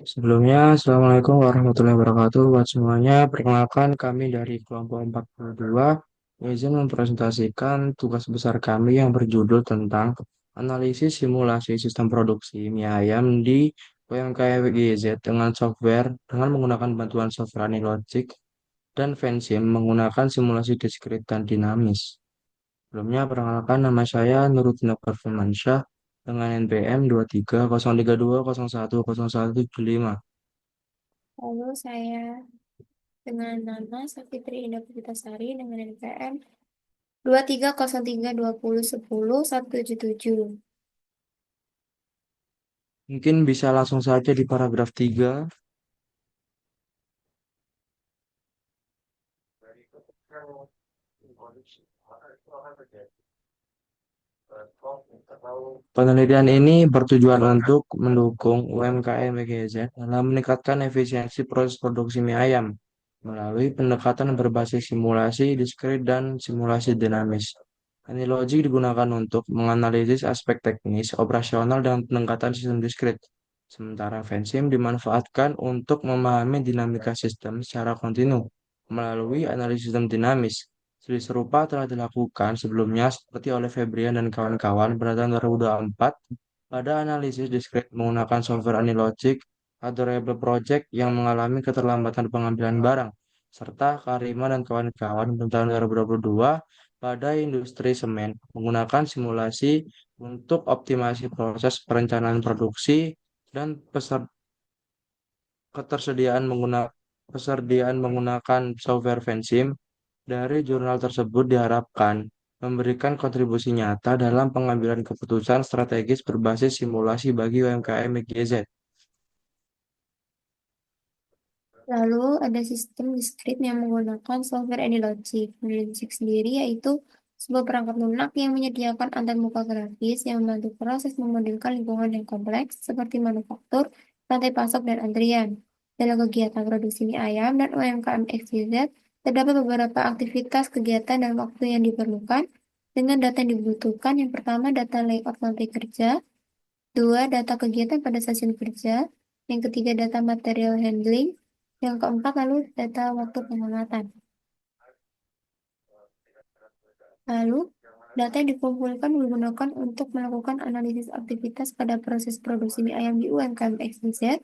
Sebelumnya, Assalamualaikum warahmatullahi wabarakatuh buat semuanya. Perkenalkan kami dari kelompok 42 izin mempresentasikan tugas besar kami yang berjudul tentang analisis simulasi sistem produksi mie ayam di UMKM WGZ dengan menggunakan bantuan software Anilogic dan Vensim menggunakan simulasi diskrit dan dinamis. Sebelumnya, perkenalkan nama saya Nuruddin Firmansyah dengan NPM 230320117175. Lalu saya dengan nama Savitri Indah Puspitasari dengan NPM 230320101177. Mungkin bisa langsung saja di paragraf 3. Penelitian ini bertujuan untuk mendukung UMKM WGZ dalam meningkatkan efisiensi proses produksi mie ayam melalui pendekatan berbasis simulasi diskrit dan simulasi dinamis. Analogi digunakan untuk menganalisis aspek teknis, operasional, dan pendekatan sistem diskrit. Sementara Vensim dimanfaatkan untuk memahami dinamika sistem secara kontinu melalui analisis sistem dinamis. Studi serupa telah dilakukan sebelumnya seperti oleh Febrian dan kawan-kawan pada tahun 2024 pada analisis diskrit menggunakan software Anilogic Adorable Project yang mengalami keterlambatan pengambilan barang, serta Karima dan kawan-kawan pada tahun 2022 pada industri semen menggunakan simulasi untuk optimasi proses perencanaan produksi dan persediaan menggunakan software Vensim dari jurnal tersebut diharapkan memberikan kontribusi nyata dalam pengambilan keputusan strategis berbasis simulasi bagi UMKM GZ. Lalu ada sistem diskrit yang menggunakan software AnyLogic. AnyLogic sendiri yaitu sebuah perangkat lunak yang menyediakan antarmuka grafis yang membantu proses memodelkan lingkungan yang kompleks seperti manufaktur, rantai pasok, dan antrian. Dalam kegiatan produksi mie ayam dan UMKM XYZ, terdapat beberapa aktivitas, kegiatan, dan waktu yang diperlukan dengan data yang dibutuhkan. Yang pertama, data layout lantai kerja. Dua, data kegiatan pada stasiun kerja. Yang ketiga, data material handling. Yang keempat, lalu data waktu pengangkatan. Lalu, data yang dikumpulkan digunakan untuk melakukan analisis aktivitas pada proses produksi mie ayam di UMKM XYZ.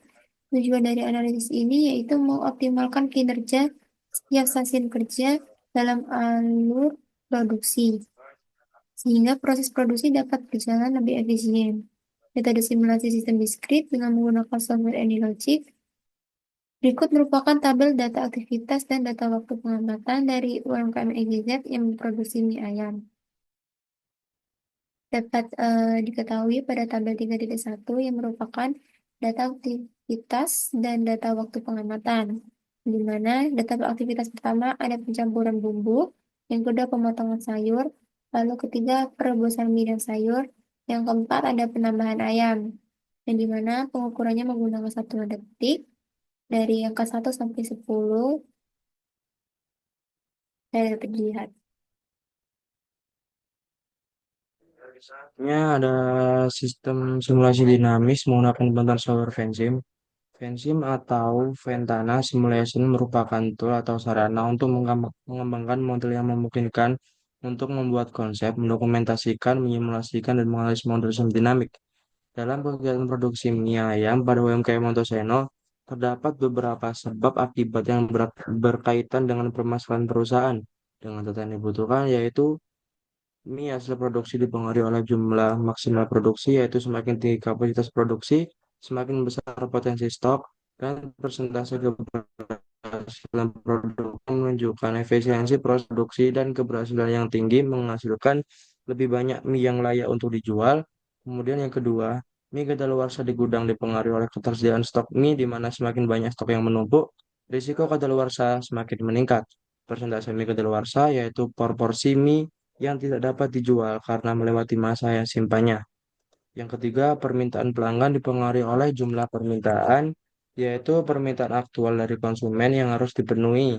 Tujuan dari analisis ini yaitu mengoptimalkan kinerja setiap stasiun kerja dalam alur produksi, sehingga proses produksi dapat berjalan lebih efisien. Metode simulasi sistem diskrit dengan menggunakan software AnyLogic. Berikut merupakan tabel data aktivitas dan data waktu pengamatan dari UMKM EGZ yang memproduksi mie ayam. Dapat diketahui pada tabel 3.1 yang merupakan data aktivitas dan data waktu pengamatan, di mana data aktivitas pertama ada pencampuran bumbu, yang kedua pemotongan sayur, lalu ketiga perebusan mie dan sayur, yang keempat ada penambahan ayam, dan di mana pengukurannya menggunakan satuan detik dari angka 1 sampai 10 saya dapat dilihat. Ini ada sistem simulasi dinamis menggunakan bantuan software Vensim. Vensim atau Ventana Simulation merupakan tool atau sarana untuk mengembangkan model yang memungkinkan untuk membuat konsep, mendokumentasikan, menyimulasikan, dan menganalisis model sistem dinamik. Dalam kegiatan produksi mie ayam pada UMKM Montoseno, terdapat beberapa sebab akibat yang berkaitan dengan permasalahan perusahaan. Dengan data yang dibutuhkan yaitu mie hasil produksi dipengaruhi oleh jumlah maksimal produksi, yaitu semakin tinggi kapasitas produksi, semakin besar potensi stok, dan persentase keberhasilan produk menunjukkan efisiensi proses produksi dan keberhasilan yang tinggi menghasilkan lebih banyak mie yang layak untuk dijual. Kemudian yang kedua, mie kadaluarsa di gudang dipengaruhi oleh ketersediaan stok mie, di mana semakin banyak stok yang menumpuk, risiko kadaluarsa semakin meningkat. Persentase mie kadaluarsa yaitu proporsi mie yang tidak dapat dijual karena melewati masa yang simpannya. Yang ketiga, permintaan pelanggan dipengaruhi oleh jumlah permintaan, yaitu permintaan aktual dari konsumen yang harus dipenuhi,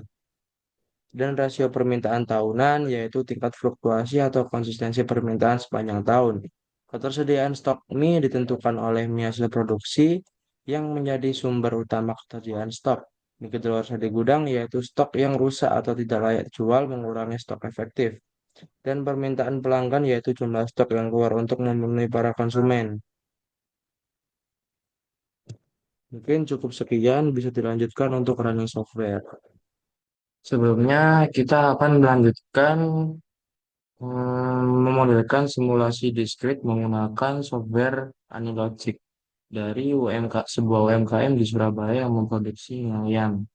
dan rasio permintaan tahunan, yaitu tingkat fluktuasi atau konsistensi permintaan sepanjang tahun. Ketersediaan stok mie ditentukan oleh mie hasil produksi yang menjadi sumber utama ketersediaan stok. Di kedaluarsa di gudang yaitu stok yang rusak atau tidak layak jual mengurangi stok efektif. Dan permintaan pelanggan yaitu jumlah stok yang keluar untuk memenuhi para konsumen. Mungkin cukup sekian, bisa dilanjutkan untuk running software. Sebelumnya kita akan melanjutkan memodelkan simulasi diskrit menggunakan software Anilogic dari sebuah UMKM di Surabaya yang memproduksi mie ayam.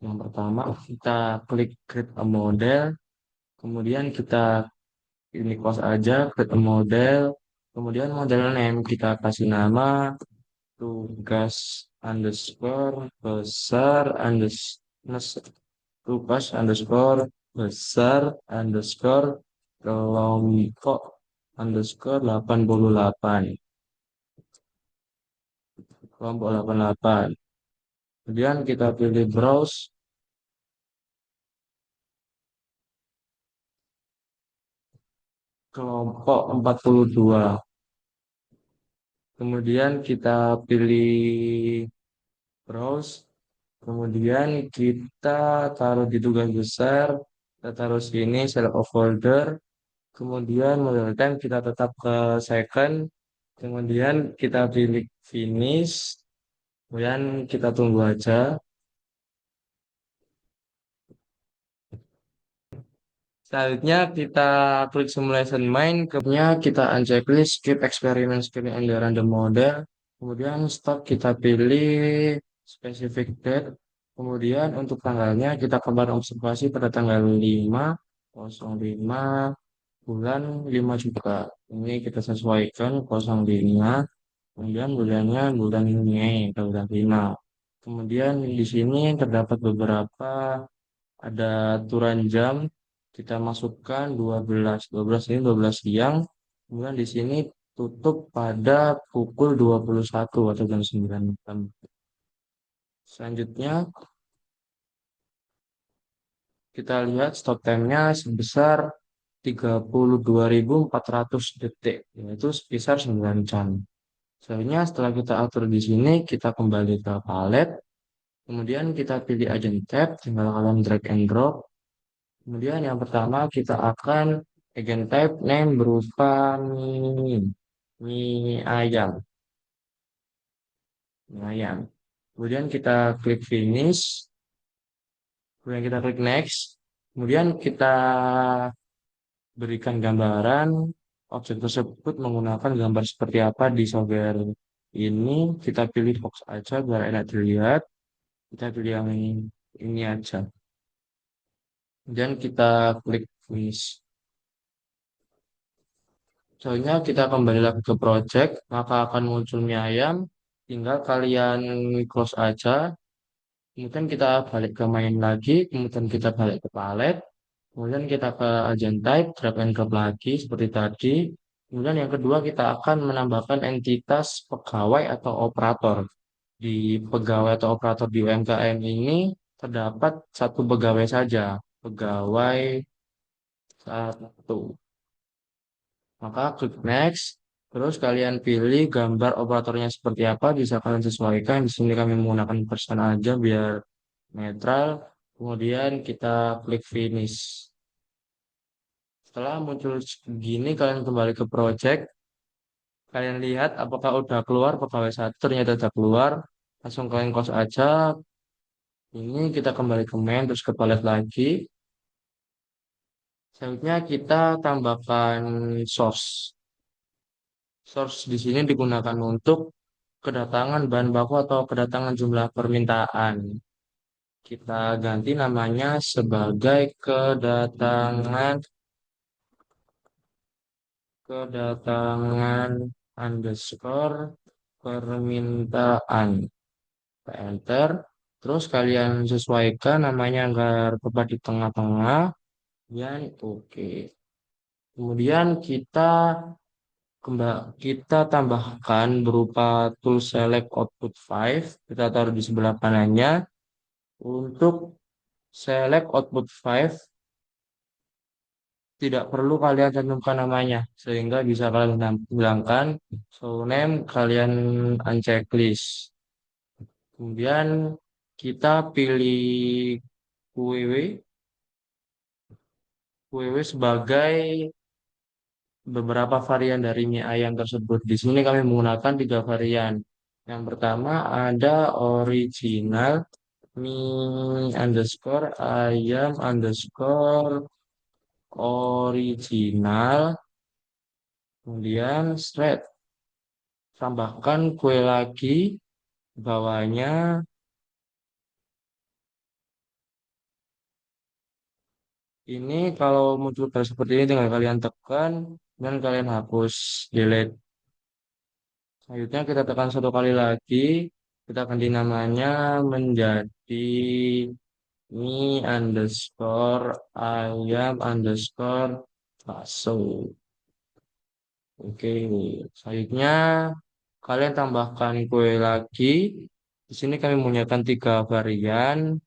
Yang pertama, kita klik create a model, kemudian kita ini close aja, create a model, kemudian model name kita kasih nama tugas underscore besar tugas underscore besar underscore kelompok underscore 88 kelompok 88. Kemudian kita pilih browse kelompok 42. Kemudian kita pilih browse. Kemudian kita taruh di tugas besar. Kita taruh sini select a folder. Kemudian model time kita tetap ke second. Kemudian kita pilih finish. Kemudian kita tunggu aja. Selanjutnya kita klik simulation main, kemudian kita unchecklist skip experiment screen and random model. Kemudian stop kita pilih specific date. Kemudian untuk tanggalnya kita kembali observasi pada tanggal 5/05 bulan 5 juga. Ini kita sesuaikan 05. Kemudian bulannya bulan Mei atau bulan 5. Kemudian di sini terdapat beberapa ada aturan jam kita masukkan 12 ini 12 siang, kemudian di sini tutup pada pukul 21 atau jam 9 malam. Selanjutnya kita lihat stop time-nya sebesar 32.400 detik, yaitu sebesar 9 jam. Selanjutnya setelah kita atur di sini, kita kembali ke palet, kemudian kita pilih agent tab, tinggal kalian drag and drop. Kemudian yang pertama kita akan agent type name berupa mie ayam, mie ayam. Kemudian kita klik finish, kemudian kita klik next, kemudian kita berikan gambaran objek tersebut menggunakan gambar seperti apa di software ini. Kita pilih box aja biar enak dilihat. Kita pilih yang ini aja. Kemudian kita klik finish. Soalnya kita kembali lagi ke project, maka akan muncul mie ayam. Tinggal kalian close aja. Kemudian kita balik ke main lagi. Kemudian kita balik ke palet. Kemudian kita ke agent type, drag and drop lagi seperti tadi. Kemudian yang kedua kita akan menambahkan entitas pegawai atau operator. Di pegawai atau operator di UMKM ini terdapat satu pegawai saja. Pegawai satu. Maka klik next. Terus kalian pilih gambar operatornya seperti apa, bisa kalian sesuaikan. Di sini kami menggunakan person aja biar netral. Kemudian kita klik finish. Setelah muncul begini, kalian kembali ke project. Kalian lihat apakah udah keluar pegawai satu, ternyata udah keluar. Langsung kalian close aja. Ini kita kembali ke main, terus ke toilet lagi. Selanjutnya kita tambahkan source. Source di sini digunakan untuk kedatangan bahan baku atau kedatangan jumlah permintaan. Kita ganti namanya sebagai kedatangan underscore permintaan. Enter. Terus kalian sesuaikan namanya agar tepat di tengah-tengah. Dan oke. Kemudian kita tambahkan berupa tool select output 5. Kita taruh di sebelah kanannya. Untuk select output 5 tidak perlu kalian cantumkan namanya sehingga bisa kalian hilangkan. So name kalian unchecklist. Kemudian kita pilih QWW, QWW sebagai beberapa varian dari mie ayam tersebut. Di sini kami menggunakan tiga varian. Yang pertama ada original mie underscore ayam underscore original, kemudian shred. Tambahkan kue lagi, bawahnya. Ini kalau muncul bar seperti ini tinggal kalian tekan dan kalian hapus delete. Selanjutnya kita tekan satu kali lagi, kita ganti namanya menjadi mie underscore ayam underscore bakso. Oke, selanjutnya kalian tambahkan kue lagi. Di sini kami menggunakan tiga varian,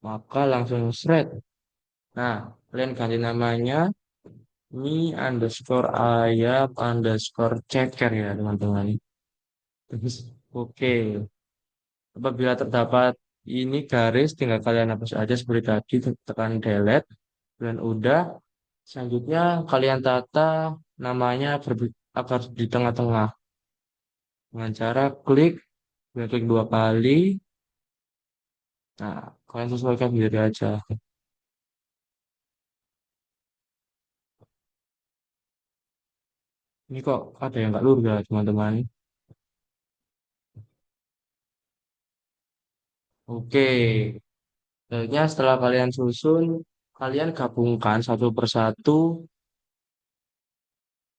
maka langsung shred. Nah, kalian ganti namanya mie underscore ayam underscore ceker ya teman-teman. Terus, oke. Apabila terdapat ini garis, tinggal kalian hapus aja seperti tadi, tekan delete, dan udah. Selanjutnya kalian tata namanya agar di tengah-tengah dengan cara klik dua kali. Nah, kalian sesuaikan sendiri aja. Ini kok ada yang nggak lurus ya teman-teman. Oke, selanjutnya setelah kalian susun, kalian gabungkan satu persatu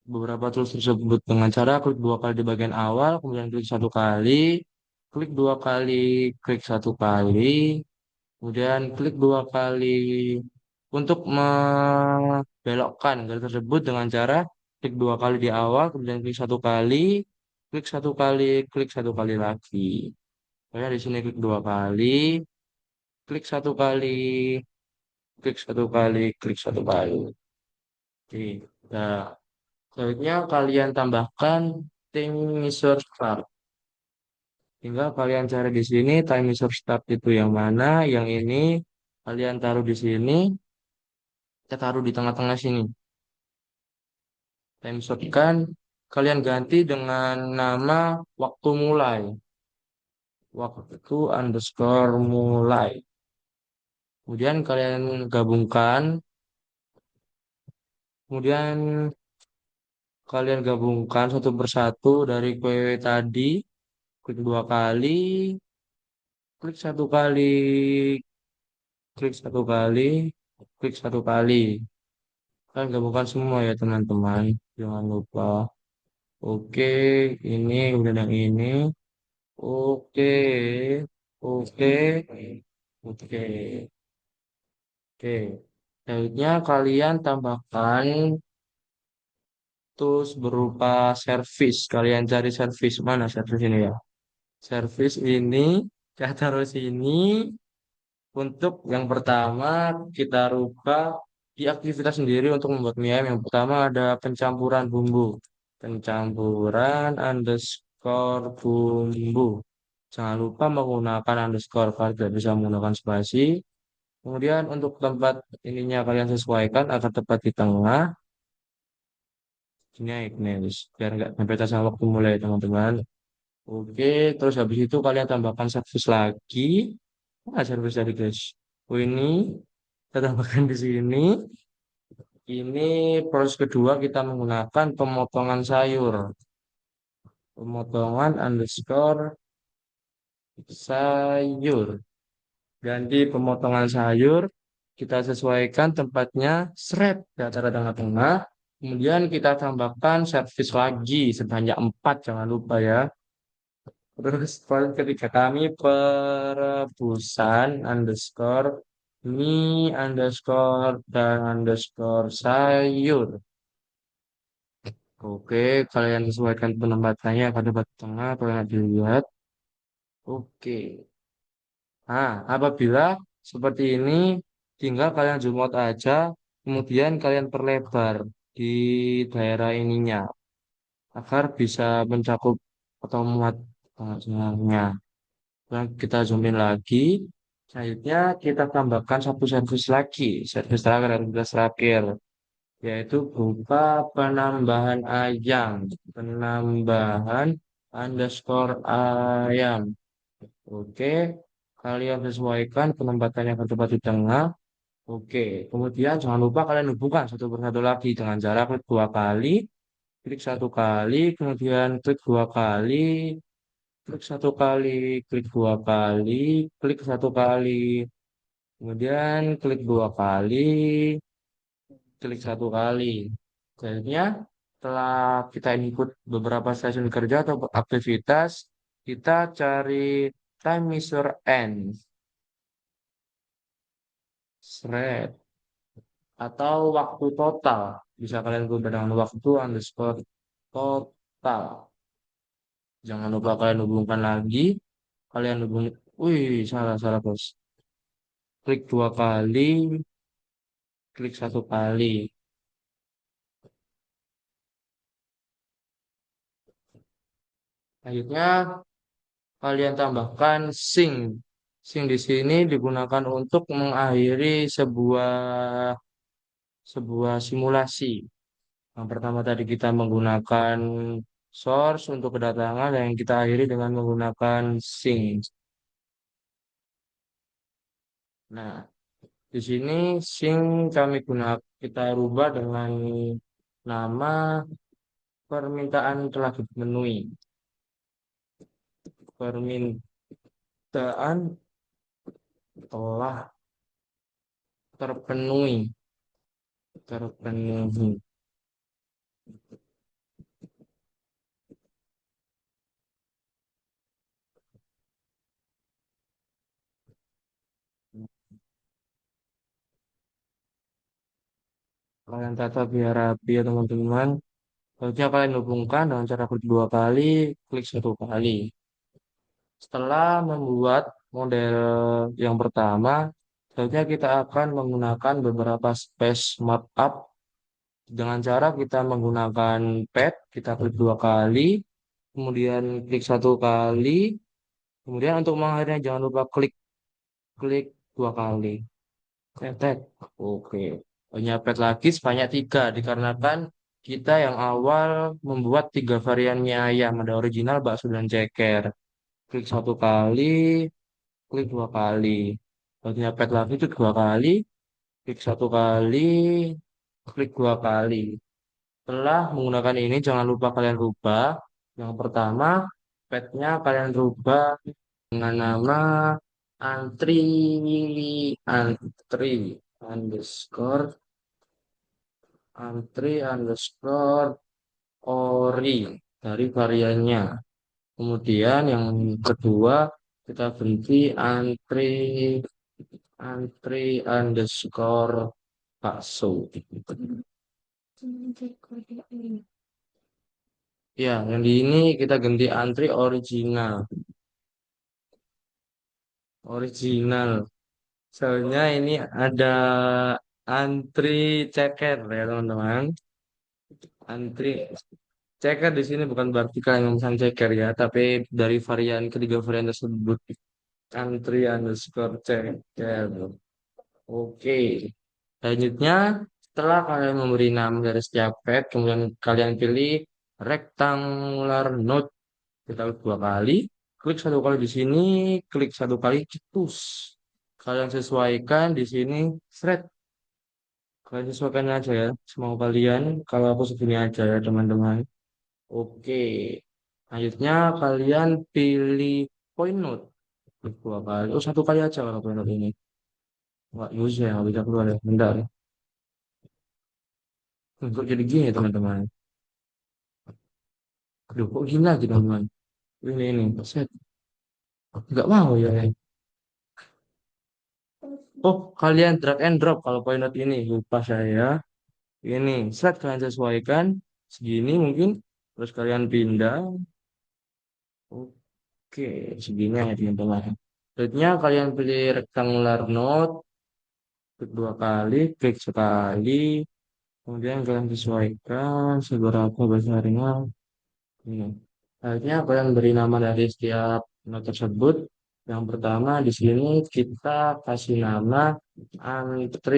beberapa tools tersebut dengan cara klik dua kali di bagian awal, kemudian klik satu kali, klik dua kali, klik satu kali, kemudian klik dua kali untuk membelokkan garis tersebut dengan cara klik dua kali di awal, kemudian klik satu kali, klik satu kali lagi. Saya di sini klik dua kali, klik satu kali, klik satu kali, klik satu kali. Oke, nah. Selanjutnya kalian tambahkan time measure start. Tinggal kalian cari di sini time measure start itu yang mana. Yang ini kalian taruh di sini. Kita taruh di tengah-tengah sini. Time measure kan kalian ganti dengan nama waktu mulai. Waktu underscore mulai. Kemudian kalian gabungkan. Kemudian kalian gabungkan satu persatu dari kue tadi. Klik dua kali. Klik satu kali, klik satu kali, klik satu kali. Kan gabungkan semua ya teman-teman. Jangan lupa. Oke, ini udah yang ini. Oke, oke, oke, oke. Selanjutnya kalian tambahkan tools berupa service. Kalian cari service mana service ini ya? Service ini saya taruh sini. Untuk yang pertama, kita rubah di aktivitas sendiri untuk membuat mie ayam. Yang pertama ada pencampuran bumbu. Pencampuran underscore bumbu. Jangan lupa menggunakan underscore kalau tidak bisa menggunakan spasi. Kemudian untuk tempat ininya kalian sesuaikan agar tepat di tengah. Ini naik nih, biar nggak sampai sama waktu mulai teman-teman. Oke, terus habis itu kalian tambahkan servis lagi. Nah, servis tadi guys. Oh ini kita tambahkan di sini. Ini proses kedua kita menggunakan pemotongan sayur. Pemotongan underscore sayur. Ganti pemotongan sayur. Kita sesuaikan tempatnya seret di antara tengah-tengah. Kemudian kita tambahkan servis lagi sebanyak 4. Jangan lupa ya. Terus poin ketiga kami perebusan underscore mie underscore dan underscore sayur. Oke, kalian sesuaikan penempatannya pada bagian tengah, kalian dilihat. Oke. Nah, apabila seperti ini, tinggal kalian zoom out aja, kemudian kalian perlebar di daerah ininya, agar bisa mencakup atau muat tengahnya. Nah, kita zoomin lagi. Selanjutnya kita tambahkan satu servis lagi, servis terakhir, servis terakhir, yaitu berupa penambahan ayam, penambahan underscore ayam. Oke, kalian sesuaikan penempatannya yang terdapat di tengah. Oke, kemudian jangan lupa kalian hubungkan satu persatu lagi dengan cara klik dua kali, klik satu kali, kemudian klik dua kali, klik satu kali, klik dua kali, klik satu kali, kemudian klik dua kali, klik satu kali. Selanjutnya, setelah kita input beberapa stasiun kerja atau aktivitas, kita cari time measure end, thread, atau waktu total. Bisa kalian gunakan dengan waktu underscore total. Jangan lupa kalian hubungkan lagi. Kalian hubungi, wih, salah, salah, bos. Klik dua kali, klik satu kali. Selanjutnya, kalian tambahkan sing. Sing di sini digunakan untuk mengakhiri sebuah simulasi. Yang pertama tadi kita menggunakan source untuk kedatangan dan yang kita akhiri dengan menggunakan sing. Nah, di sini sing kami kita rubah dengan nama permintaan telah dipenuhi. Permintaan telah terpenuhi. Terpenuhi. Kalian tata biar rapi ya teman-teman. Selanjutnya kalian hubungkan dengan cara klik dua kali, klik satu kali. Setelah membuat model yang pertama, selanjutnya kita akan menggunakan beberapa space markup dengan cara kita menggunakan pad, kita klik dua kali, kemudian klik satu kali, kemudian untuk mengakhirinya jangan lupa klik klik dua kali. Tetet. Oke. Penyapet lagi sebanyak tiga dikarenakan kita yang awal membuat tiga varian mie ayam, ada original, bakso, dan ceker. Klik satu kali, klik dua kali. Penyapet lagi itu dua kali, klik satu kali, klik dua kali. Setelah menggunakan ini jangan lupa kalian rubah. Yang pertama, petnya kalian rubah dengan nama antri antri underscore antri underscore ori dari variannya. Kemudian yang kedua kita ganti antri antri underscore bakso. Ya, yang di ini kita ganti antri original. Original. Soalnya ini ada antri ceker ya teman-teman. Antri ceker di sini bukan berarti kalian memesan ceker ya, tapi dari ketiga varian tersebut. Antri underscore ceker. Oke. Selanjutnya, setelah kalian memberi nama dari setiap pet, kemudian kalian pilih rectangular node. Kita klik dua kali, klik satu kali di sini, klik satu kali cetus. Kalian sesuaikan di sini thread. Kalian sesuaikan aja ya, semau kalian. Kalau aku segini aja ya teman-teman. Oke. Selanjutnya kalian pilih point node. Klik dua kali. Oh, satu kali aja kalau point node ini. Nggak bisa ya, nggak bisa keluar ya. Bentar. Kok jadi gini ya teman-teman. Aduh, kok gini lagi teman-teman. Ini. Set. Nggak mau ya. Oh, kalian drag and drop kalau point node ini. Lupa saya. Ini. Set kalian sesuaikan. Segini mungkin. Terus kalian pindah. Oke, segini ya teman-teman. Selanjutnya kalian pilih rectangular node. Klik dua kali. Klik sekali. Kemudian kalian sesuaikan seberapa besarnya. Ini. Selanjutnya kalian beri nama dari setiap node tersebut. Yang pertama di sini kita kasih nama underscore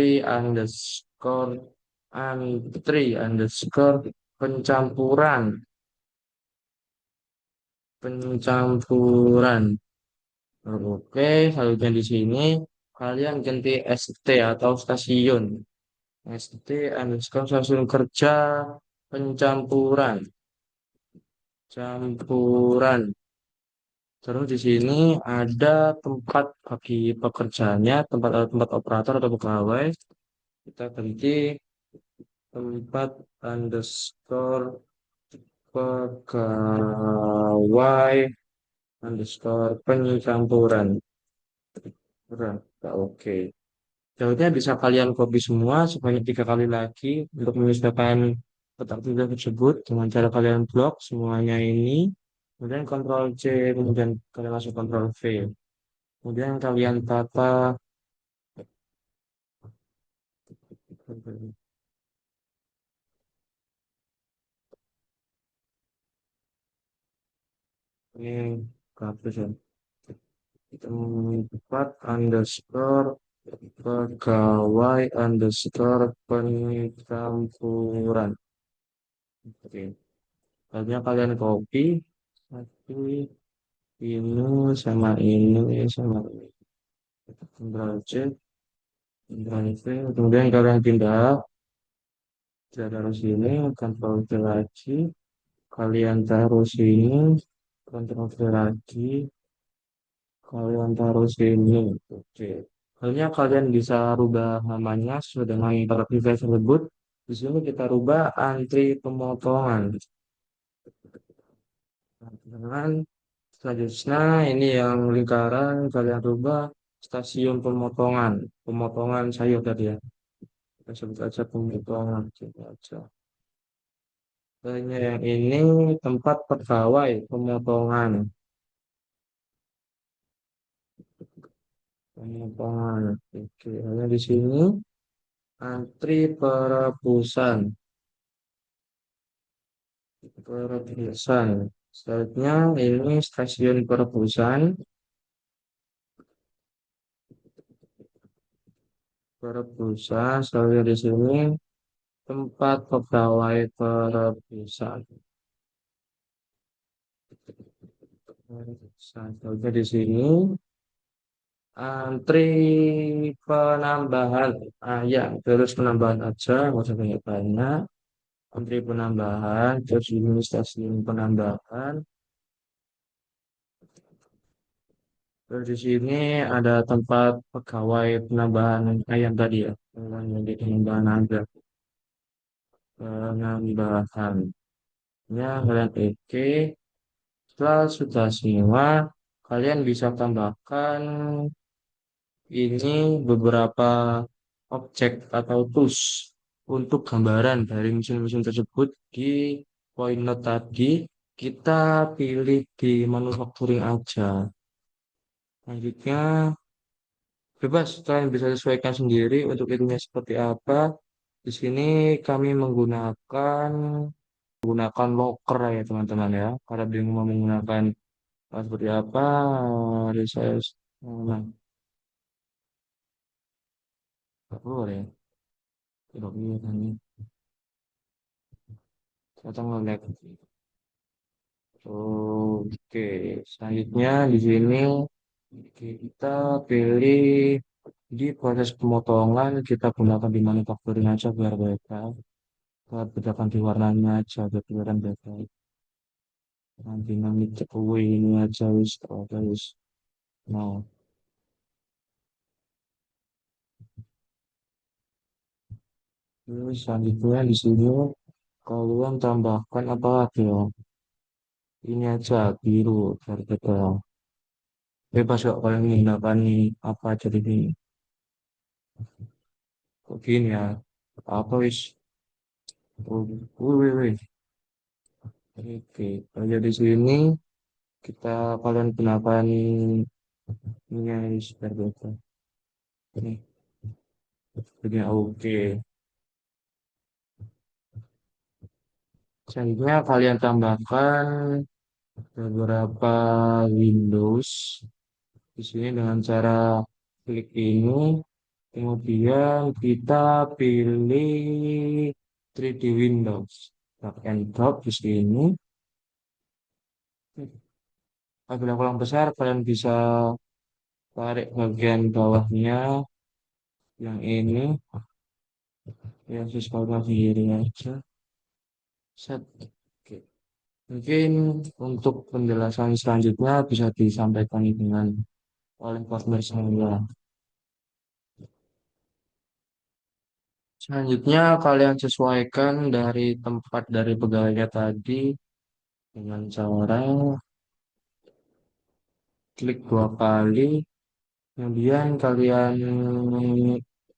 underscore pencampuran pencampuran. Oke, selanjutnya di sini kalian ganti ST atau stasiun. ST underscore stasiun kerja pencampuran campuran. Terus di sini ada tempat bagi pekerjaannya, tempat operator atau pegawai. Kita ganti tempat underscore pegawai underscore pencampuran. Kurang. Nah, oke. Jauhnya bisa kalian copy semua sebanyak 3 kali lagi untuk menyesuaikan kotak tulis tersebut dengan cara kalian blok semuanya ini. Kemudian Ctrl C, kemudian kalian masuk Ctrl V. Kemudian kalian tata ini grafis ya. Tempat underscore pegawai underscore pencampuran. Oke. Lalu kalian copy satu ini sama ini sama ini. Ctrl C, Ctrl V. Kemudian kalian pindah taruh sini, Ctrl V lagi. Kalian taruh sini, Ctrl V lagi. Kalian taruh sini. Oke. Hanya kalian bisa rubah namanya sesuai dengan device tersebut. Di sini kita rubah antri pemotongan. Dengan selanjutnya ini yang lingkaran kalian rubah stasiun pemotongan. Pemotongan sayur tadi ya. Kita sebut aja pemotongan. Coba aja. Hanya yang ini tempat pegawai pemotongan. Pemotongan. Oke. Hanya di sini antri perebusan. Perebusan. Selanjutnya ini stasiun perebusan. Perebusan. Selanjutnya di sini tempat pegawai perebusan. Perebusan. Selanjutnya di sini antri penambahan. Ah ya, terus penambahan aja, nggak usah banyak-banyak. Antri penambahan, terus ini stasiun penambahan. Terus di sini ada tempat pegawai penambahan ayam tadi ya. Yang di penambahan ada penambahan. Ya, kalian oke. Setelah sudah semua, kalian bisa tambahkan ini beberapa objek atau tools untuk gambaran dari mesin-mesin tersebut di point note tadi. Kita pilih di manufacturing aja. Selanjutnya, bebas, kalian bisa sesuaikan sendiri untuk itunya seperti apa. Di sini kami menggunakan locker ya teman-teman ya. Karena bingung mau menggunakan seperti apa, resize. Nah, nggak keluar ya. Tidak ini. Kita ngeliat. Oke, selanjutnya di sini kita pilih di proses pemotongan kita gunakan di manufacturing aja biar beda. Kita bedakan di warnanya aja biar kelihatan beda. Nanti nanti cek ini aja wis ada wis. Nah, terus selanjutnya di sini kalian tambahkan apa lagi ya? Ini aja biru biar beda. Bebas kok kalian menggunakan apa aja di sini. Kok gini ya? Apa wis? Oh, wih, wih. Oke, kalau di sini kita kalian gunakan ini biar beda. Ini, ini oke. Selanjutnya kalian tambahkan beberapa Windows. Di sini dengan cara klik ini, kemudian kita pilih 3D Windows. Drag and drop di sini. Apabila kurang besar, kalian bisa tarik bagian bawahnya yang ini, yang sesuai kiri aja. Set. Oke. Mungkin untuk penjelasan selanjutnya bisa disampaikan dengan oleh partner saya. Selanjutnya kalian sesuaikan dari tempat dari pegawainya tadi dengan cara klik dua kali, kemudian kalian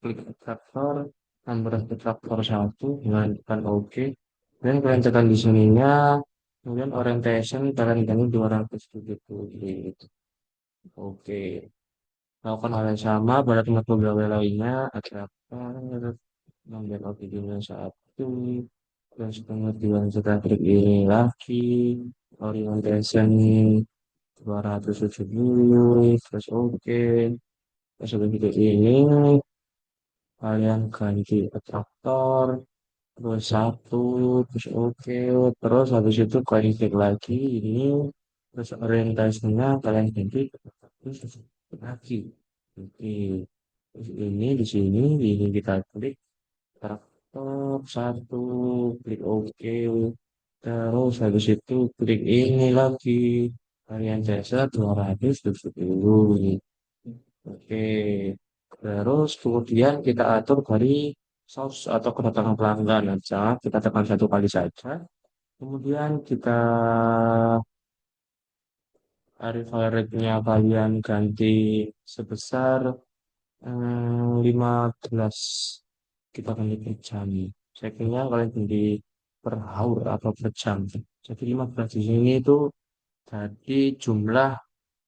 klik ekstraktor, number ekstraktor satu, dengan tekan OK, dan kalian tekan di sininya, kemudian orientation kalian ganti 270 gitu. Oke, lakukan hal yang sama pada tempat pegawai lainnya, ekstraktor, nomor OTG-nya satu, terus kemudian kita klik ini lagi, orientation 270, terus oke. Terus begitu ini kalian ganti traktor, terus satu, terus oke, terus habis itu kalian klik lagi ini, terus orientasinya kalian ganti, terus lagi. Oke, terus ini kita klik traktor satu, klik oke, terus habis itu klik ini lagi, kalian jasa 270. Oke, terus kemudian kita atur dari source atau kedatangan pelanggan aja. Kita tekan satu kali saja. Kemudian kita arrival rate-nya kalian ganti sebesar 15. Kita ganti per jam. Saya kira kalian ganti per hour atau per jam. Jadi 15 di sini itu jadi jumlah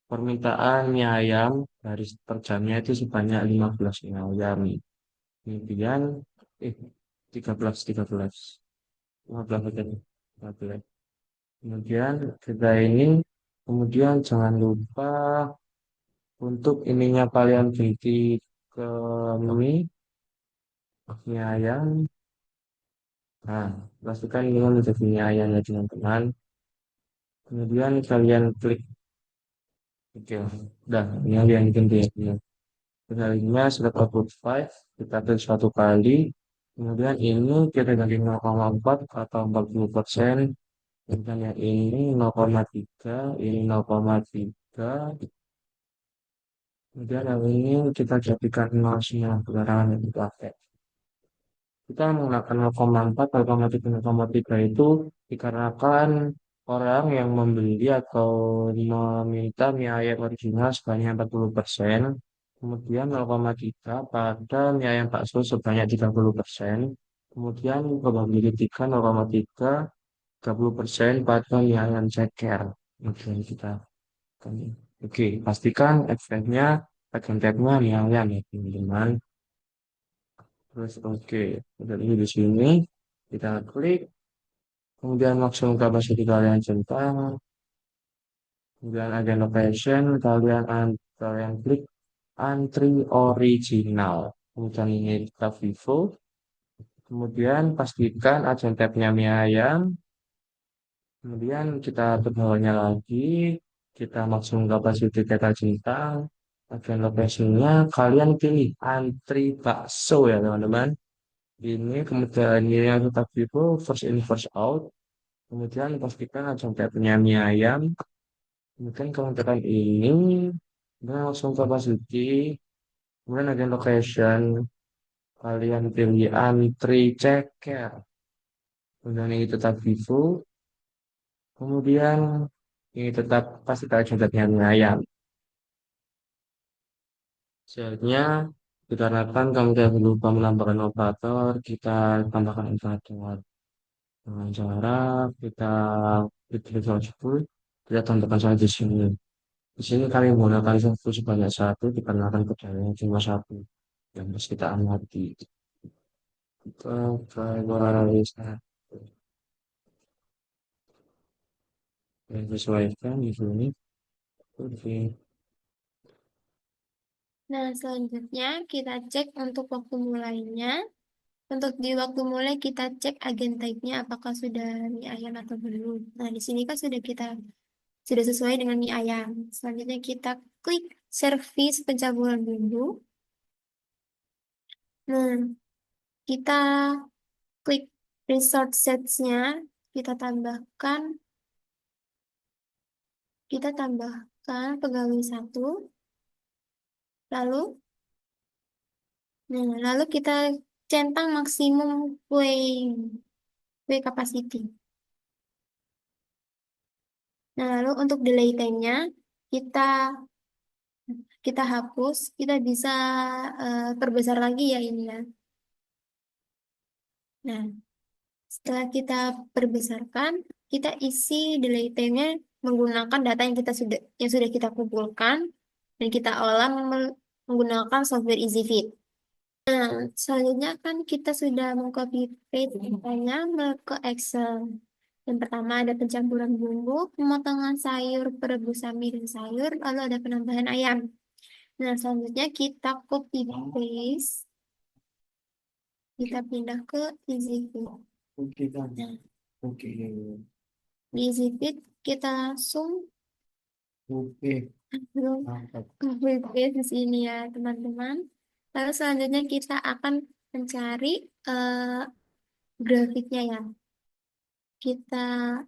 permintaan mie ayam dari per jamnya itu sebanyak 15 mie ayam. Kemudian eh 13 15 aja nih, 15. Kemudian kita ini kemudian jangan lupa untuk ininya kalian ganti ke mie ayam. Nah, pastikan ini udah mie ayam ya teman-teman. Kemudian kalian klik oke. Udah, ini yang ganti ya. Kalinya sudah output 5, kita klik satu kali. Kemudian ini kita ganti 0,4 atau 40%. Kemudian yang ini 0,3, ini 0,3. Kemudian yang ini kita jadikan 0 semua pembayaran yang dipakai. Kita menggunakan 0,4, 0,3, 0,3 itu dikarenakan orang yang membeli atau meminta mie ayam original sebanyak 40%, kemudian 0,3 pada mie ayam bakso sebanyak 30%, kemudian probability 3 0,3, 30% pada mie ayam ceker. Kemudian kita oke, pastikan efeknya bagian tabnya mie ayam ya teman-teman. Terus oke, udah ini di sini kita klik, kemudian maksimum kapasitas kalian centang, kemudian agen location kalian klik antri original, kemudian ini kita Vivo, kemudian pastikan agen tabnya mie ayam, kemudian kita ke bawahnya lagi, kita maksimum kapasitas kita centang, agen location-nya kalian pilih antri bakso ya teman-teman. Ini kemudian ini yang tetap Vivo first in first out. Kemudian pastikan contohnya mie ayam. Kemudian kalau tekan ini, kemudian langsung ke Basuki. Kemudian ada location. Kalian pilih antri ceker. Kemudian ini tetap Vivo. Kemudian ini tetap pastikan contohnya mie ayam. Selanjutnya, dikarenakan kamu tidak lupa menambahkan operator, kita tambahkan operator. Dengan cara kita klik tersebut, kita tambahkan saja di sini. Di sini kami menggunakan satu sebanyak satu dikarenakan perjalanan cuma satu yang harus kita amati. Kita prioritas yang sesuaikan di sini. Oke. Nah, selanjutnya kita cek untuk waktu mulainya. Untuk di waktu mulai kita cek agen type-nya apakah sudah mie ayam atau belum. Nah, di sini kan sudah sesuai dengan mie ayam. Selanjutnya kita klik service pencampuran bumbu. Nah, kita klik resort sets-nya, kita tambahkan, kita tambahkan pegawai satu, lalu, lalu kita centang maksimum kue capacity. Nah, lalu untuk delay time-nya, kita kita hapus, kita bisa perbesar lagi ya ini ya. Nah, setelah kita perbesarkan, kita isi delay time-nya menggunakan data yang sudah kita kumpulkan dan kita olah menggunakan software EasyFit. Nah, selanjutnya kan kita sudah mengcopy paste datanya ke Excel. Yang pertama ada pencampuran bumbu, pemotongan sayur, perebusan mie dan sayur, lalu ada penambahan ayam. Nah, selanjutnya kita copy paste, kita pindah ke EasyFit. Oke kan. Nah, Oke. di EasyFit kita langsung Oke. belum Mantap. copy paste di sini ya, teman-teman. Lalu selanjutnya kita akan mencari eh, grafiknya ya. Kita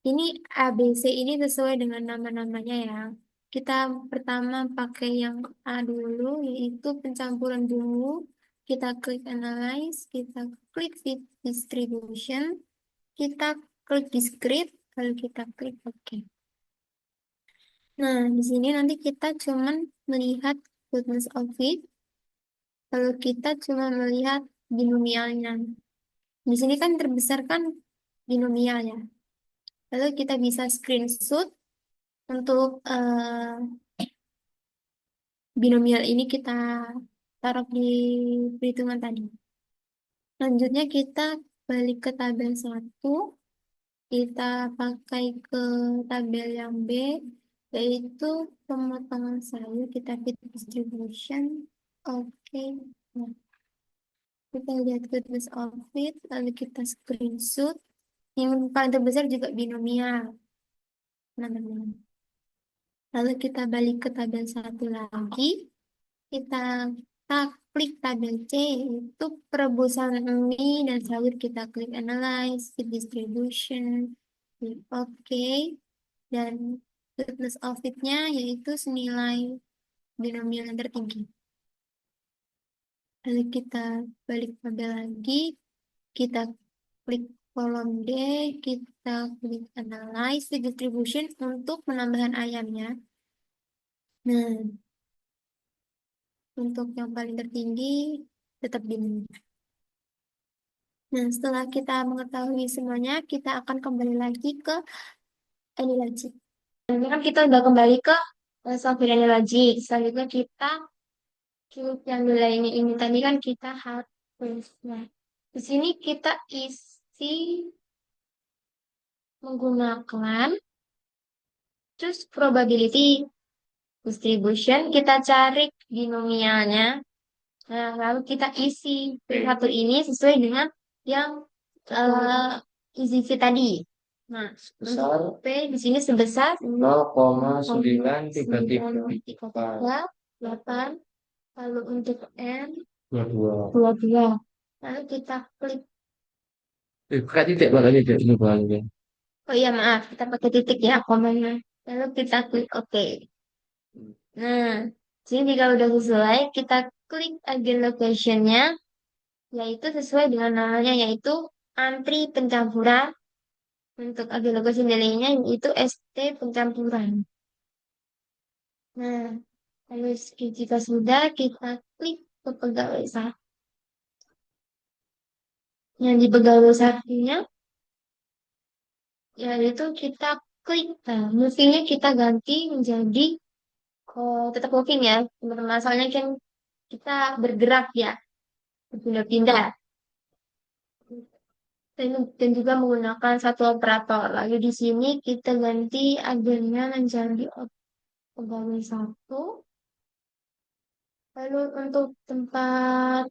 ini ABC ini sesuai dengan nama-namanya ya. Kita pertama pakai yang A dulu, yaitu pencampuran bumbu. Kita klik analyze, kita klik fit distribution, kita klik discrete, lalu kita klik OK. Nah, di sini nanti kita cuman melihat goodness of it, lalu kita cuma melihat binomialnya. Di sini kan terbesar kan binomial ya. Lalu kita bisa screenshot untuk binomial ini kita taruh di perhitungan tadi. Selanjutnya kita balik ke tabel 1, kita pakai ke tabel yang B, yaitu pemotongan sayur, kita fit distribution. Oke. Nah, kita lihat goodness of it, lalu kita screenshot. Yang paling terbesar juga binomial. Nah. Lalu kita balik ke tabel 1 lagi. Kita, kita klik tabel C, itu perebusan mie dan sayur. Kita klik analyze, fit distribution, klik OK, dan goodness of it-nya yaitu senilai binomial yang tertinggi. Lalu kita balik tabel lagi, kita klik kolom D, kita klik analyze, fit distribution untuk penambahan ayamnya. Nah, untuk yang paling tertinggi tetap bingung. Nah, setelah kita mengetahui semuanya, kita akan kembali lagi ke AnyLogic. Ini kan kita udah kembali ke software AnyLogic. Selanjutnya kita cube yang nilainya ini tadi kan kita hapus. Nah, di sini kita isi menggunakan choose probability distribution. Kita cari binomialnya. Nah, lalu kita isi satu ini sesuai dengan yang easy fit tadi. Nah, Besar untuk P di sini sebesar 0,933. 8. Lalu untuk N 22. 22. Lalu kita klik. Bukan titik malah titik ini bang. Oh iya, maaf, kita pakai titik ya komennya. Lalu kita klik OK. Nah, sini jika udah sesuai, kita klik agen locationnya, yaitu sesuai dengan namanya, yaitu antri pencampuran. Untuk agen location nilainya yaitu ST pencampuran. Nah, lalu jika sudah, kita klik ke pegawai satu. Yang di pegawai satunya, yaitu kita klik. Nah, movingnya kita ganti menjadi tetap moving ya. Masalahnya kan kita bergerak ya, berpindah-pindah. Dan juga menggunakan satu operator. Lalu di sini kita ganti agennya menjadi pegawai satu. Lalu untuk tempat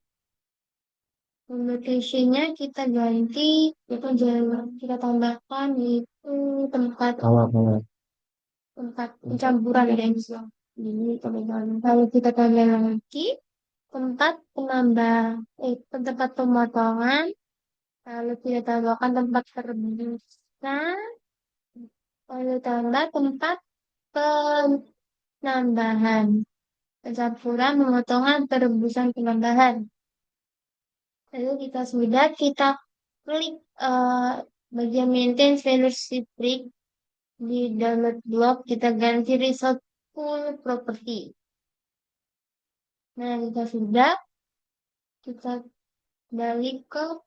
location-nya kita ganti, itu jangan kita tambahkan itu tempat tempat pencampuran dan ini teman-teman. Lalu kita tambah lagi tempat penambah tempat pemotongan, lalu kita tambahkan tempat perebusan, lalu tambah tempat penambahan, pencampuran, pemotongan, perebusan, penambahan. Lalu kita klik bagian maintenance velocity break di download block, kita ganti result full property. Nah, kita balik ke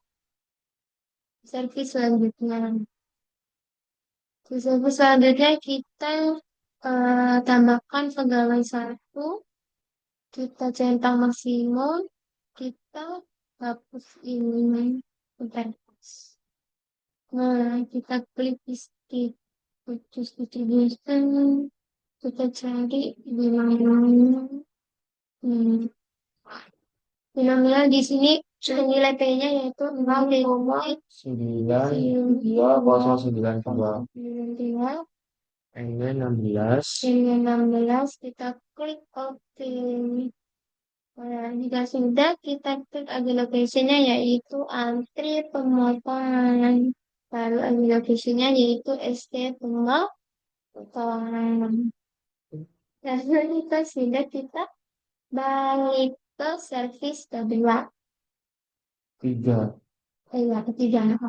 service selanjutnya. Di service selanjutnya kita tambahkan pegawai satu, kita centang maksimum, kita hapus ini. Bentar. Nah, kita klik di putus distribution, kita cari di mana. Hmm. Binomial di sini nilai P-nya yaitu 9,992. N-nya 16. N-nya 16, kita klik OK. Nah, jika sudah, kita klik agen location-nya yaitu antri pemotongan. Lalu agen location-nya yaitu ST pemotongan. Lalu kita balik ke service kedua. Tiga. Ketiga.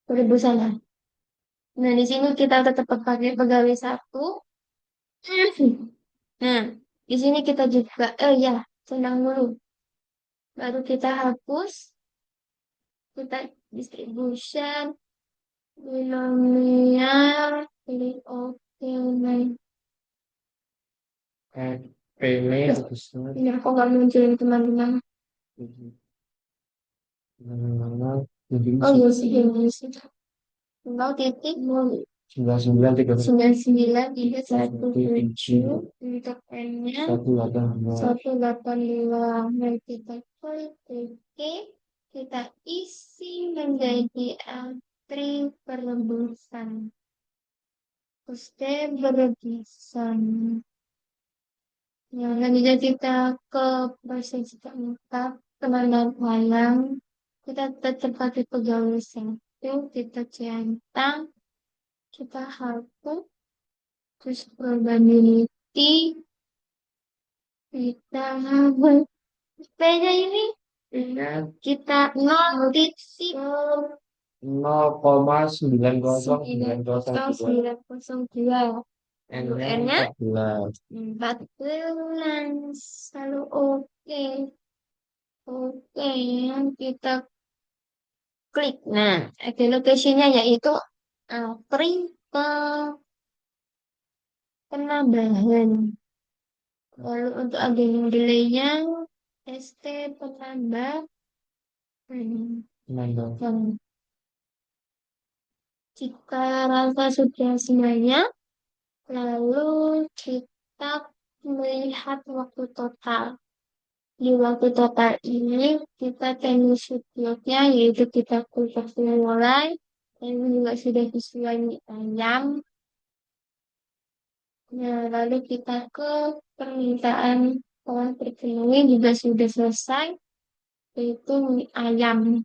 Perebusan. Nah, di sini kita tetap pakai pegawai satu. Nah, di sini kita juga, ya, senang dulu. Baru kita hapus, kita distribution, binomial, pilih oke, nah. P-nya Loh, ini aku nggak muncul teman-teman. Oh iya sih, ini sih. Tinggal titik 99,317 untuk N-nya 182. Mari kita klik OK, kita isi menjadi antri perebusan. Terus perebusan. Ya, selanjutnya kita ke proses keempat, penandaan barang. Kita tetap pakai pegawai satu, kita centang, kita hapus, terus probability, kita hapus. P-nya ini, kita 0,902. N-nya 14. Lalu oke. Oke, kita klik. Nah, ada location-nya yaitu penambahan. Lalu untuk agen delay-nya ST penambah. Jika rangka sudah semuanya, lalu kita melihat waktu total. Di waktu total ini kita teknis subjeknya yaitu kita klik mulai. Ini juga sudah sesuai ayam. Nah, lalu kita ke permintaan telah terpenuhi juga sudah selesai, yaitu mie ayam.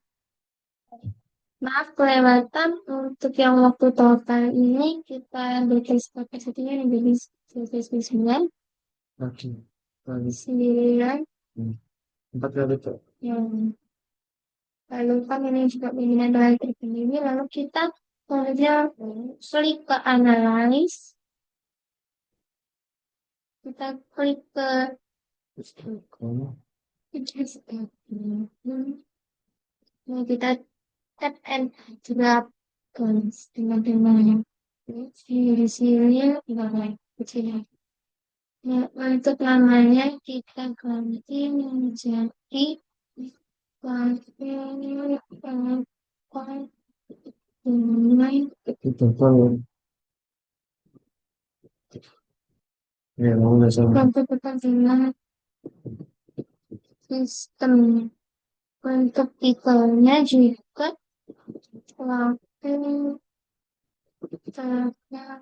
Maaf kelewatan untuk yang waktu total ini kita berikan kapasitinya menjadi 199. Oke. 9. 4 kali itu. Yang lalu kan ini juga pimpinan telah terpenuhi. Lalu kita kerja klik ke analyze. Kita klik ke nah, kita tap and drag teman-teman. Di sini kecil. Nah, untuk namanya kita ganti menjadi itu ya, mau nggak sama. Sistem untuk titelnya juga laku ternyata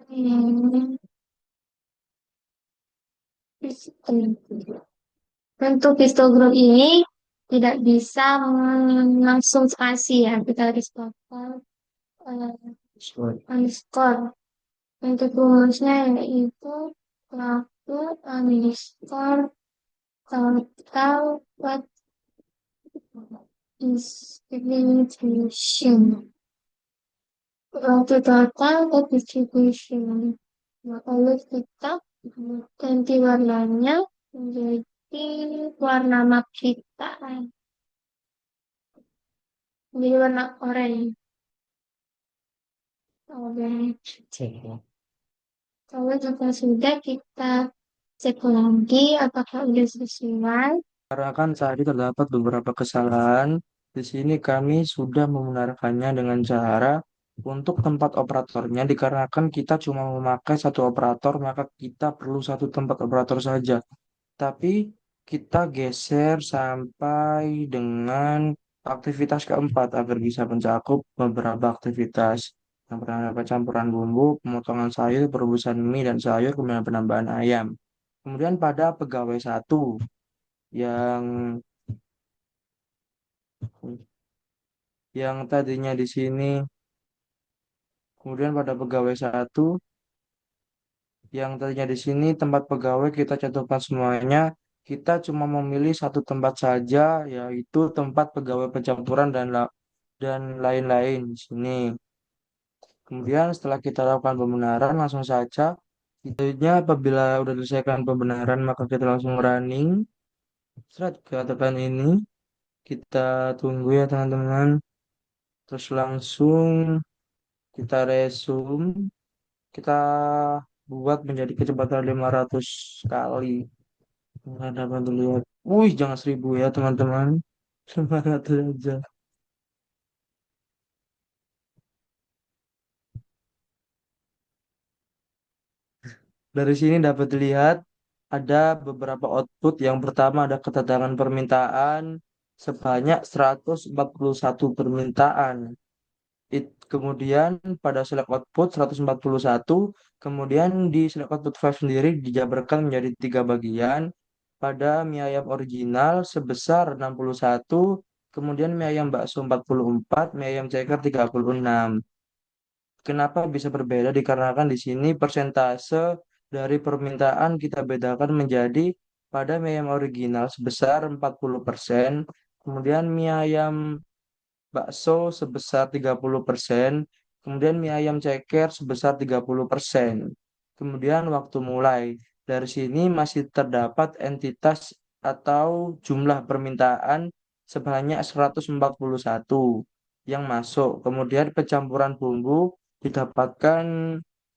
sistem. Untuk histogram ini tidak bisa langsung spasi ya, kita harus pakai underscore. Untuk rumusnya yaitu laku underscore total what is distribution. Waktu total what distribution. Nah, lalu kita ganti warnanya menjadi warna map kita. Jadi warna oranye. Orange. Kalau jika sudah kita cek lagi apakah sudah sesuai. Karena kan tadi terdapat beberapa kesalahan, di sini kami sudah membenarkannya dengan cara untuk tempat operatornya dikarenakan kita cuma memakai satu operator, maka kita perlu satu tempat operator saja. Tapi kita geser sampai dengan aktivitas keempat agar bisa mencakup beberapa aktivitas. Yang pertama adalah campuran bumbu, pemotongan sayur, perebusan mie dan sayur, kemudian penambahan ayam. Kemudian pada pegawai satu yang tadinya di sini, kemudian pada pegawai satu yang tadinya di sini tempat pegawai kita cantumkan semuanya, kita cuma memilih satu tempat saja, yaitu tempat pegawai pencampuran dan lain-lain di sini. Kemudian setelah kita lakukan pembenaran, langsung saja, kitanya apabila sudah selesaikan pembenaran, maka kita langsung running. Setelah katakan ini, kita tunggu ya teman-teman. Terus langsung kita resume, kita buat menjadi kecepatan 500 kali. Nggak dapat dilihat. Wih, jangan 1000 ya teman-teman. 500 aja. Dari sini dapat dilihat ada beberapa output. Yang pertama ada kedatangan permintaan sebanyak 141 permintaan. Kemudian pada select output 141, kemudian di select output file sendiri dijabarkan menjadi tiga bagian. Pada mie ayam original sebesar 61, kemudian mie ayam bakso 44, mie ayam ceker 36. Kenapa bisa berbeda? Dikarenakan di sini persentase dari permintaan kita bedakan menjadi pada mie ayam original sebesar 40%, kemudian mie ayam bakso sebesar 30%, kemudian mie ayam ceker sebesar 30%. Kemudian waktu mulai. Dari sini masih terdapat entitas atau jumlah permintaan sebanyak 141 yang masuk. Kemudian pencampuran bumbu didapatkan